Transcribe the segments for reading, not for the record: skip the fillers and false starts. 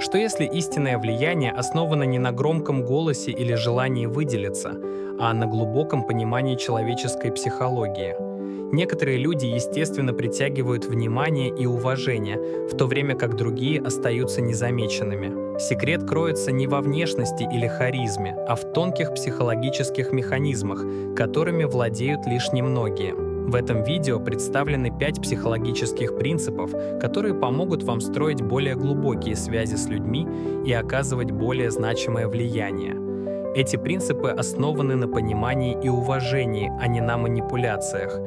Что если истинное влияние основано не на громком голосе или желании выделиться, а на глубоком понимании человеческой психологии? Некоторые люди, естественно, притягивают внимание и уважение, в то время как другие остаются незамеченными. Секрет кроется не во внешности или харизме, а в тонких психологических механизмах, которыми владеют лишь немногие. В этом видео представлены 5 психологических принципов, которые помогут вам строить более глубокие связи с людьми и оказывать более значимое влияние. Эти принципы основаны на понимании и уважении, а не на манипуляциях.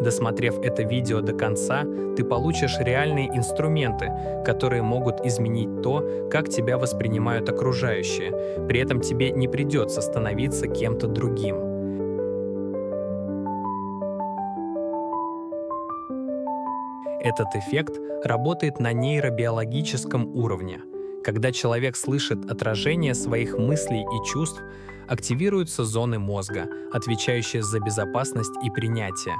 Досмотрев это видео до конца, ты получишь реальные инструменты, которые могут изменить то, как тебя воспринимают окружающие. При этом тебе не придется становиться кем-то другим. Этот эффект работает на нейробиологическом уровне. Когда человек слышит отражение своих мыслей и чувств, активируются зоны мозга, отвечающие за безопасность и принятие.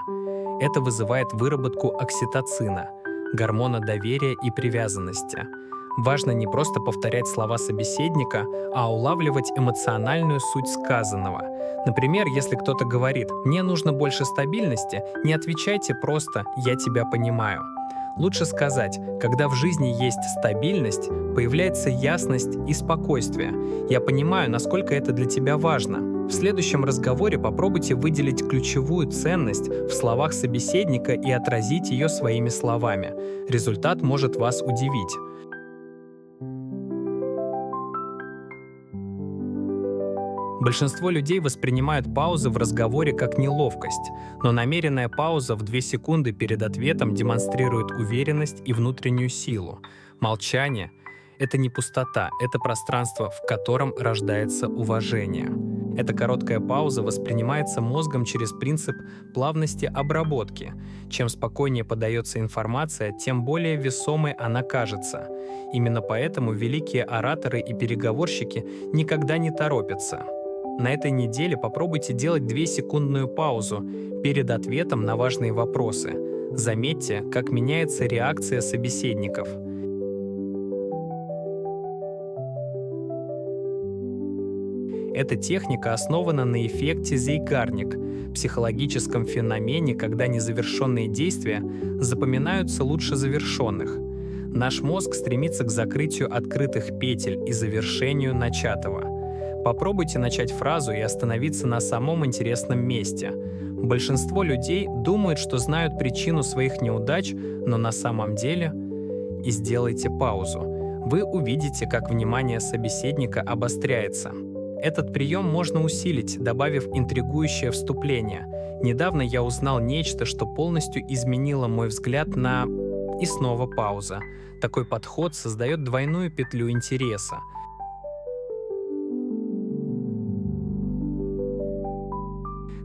Это вызывает выработку окситоцина, гормона доверия и привязанности. Важно не просто повторять слова собеседника, а улавливать эмоциональную суть сказанного. Например, если кто-то говорит «мне нужно больше стабильности», не отвечайте просто «я тебя понимаю». Лучше сказать, когда в жизни есть стабильность, появляется ясность и спокойствие. Я понимаю, насколько это для тебя важно. В следующем разговоре попробуйте выделить ключевую ценность в словах собеседника и отразить ее своими словами. Результат может вас удивить. Большинство людей воспринимают паузы в разговоре как неловкость, но намеренная пауза в 2 секунды перед ответом демонстрирует уверенность и внутреннюю силу. Молчание — это не пустота, это пространство, в котором рождается уважение. Эта короткая пауза воспринимается мозгом через принцип плавности обработки. Чем спокойнее подается информация, тем более весомой она кажется. Именно поэтому великие ораторы и переговорщики никогда не торопятся. На этой неделе попробуйте делать 2-секундную паузу перед ответом на важные вопросы. Заметьте, как меняется реакция собеседников. Эта техника основана на эффекте Зейгарник, психологическом феномене, когда незавершенные действия запоминаются лучше завершенных. Наш мозг стремится к закрытию открытых петель и завершению начатого. Попробуйте начать фразу и остановиться на самом интересном месте. Большинство людей думают, что знают причину своих неудач, но на самом деле... И сделайте паузу. Вы увидите, как внимание собеседника обостряется. Этот прием можно усилить, добавив интригующее вступление. Недавно я узнал нечто, что полностью изменило мой взгляд на... И снова пауза. Такой подход создает двойную петлю интереса.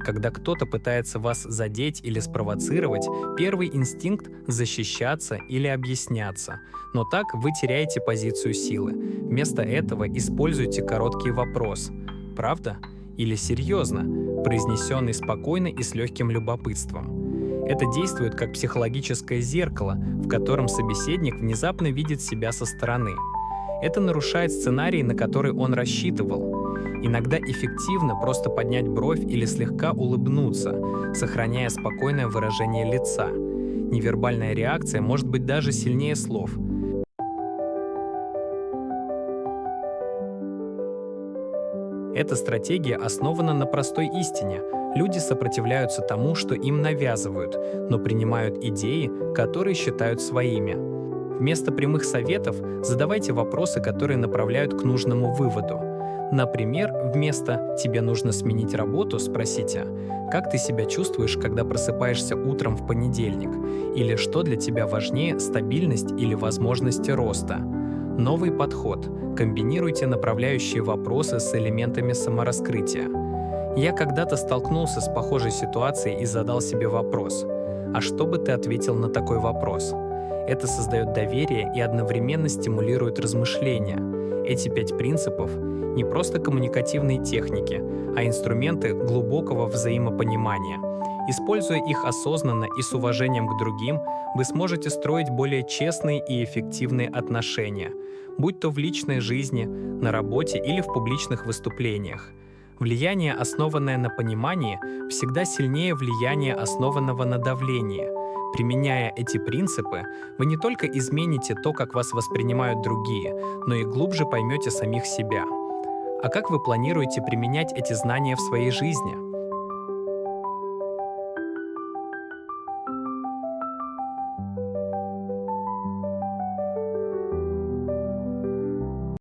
Когда кто-то пытается вас задеть или спровоцировать, первый инстинкт — защищаться или объясняться. Но так вы теряете позицию силы. Вместо этого используйте короткий вопрос «правда?» или «серьезно?», произнесенный спокойно и с легким любопытством. Это действует как психологическое зеркало, в котором собеседник внезапно видит себя со стороны. Это нарушает сценарий, на который он рассчитывал. Иногда эффективно просто поднять бровь или слегка улыбнуться, сохраняя спокойное выражение лица. Невербальная реакция может быть даже сильнее слов. Эта стратегия основана на простой истине. Люди сопротивляются тому, что им навязывают, но принимают идеи, которые считают своими. Вместо прямых советов задавайте вопросы, которые направляют к нужному выводу. Например, вместо «тебе нужно сменить работу» спросите «как ты себя чувствуешь, когда просыпаешься утром в понедельник?» или «что для тебя важнее, стабильность или возможности роста?» Новый подход. Комбинируйте направляющие вопросы с элементами самораскрытия. Я когда-то столкнулся с похожей ситуацией и задал себе вопрос «а что бы ты ответил на такой вопрос?» Это создает доверие и одновременно стимулирует размышления. Эти 5 принципов не просто коммуникативные техники, а инструменты глубокого взаимопонимания. Используя их осознанно и с уважением к другим, вы сможете строить более честные и эффективные отношения. будь то в личной жизни, на работе или в публичных выступлениях. Влияние, основанное на понимании, всегда сильнее влияния, основанного на давлении. Применяя эти принципы, вы не только измените то, как вас воспринимают другие, но и глубже поймете самих себя. А как вы планируете применять эти знания в своей жизни?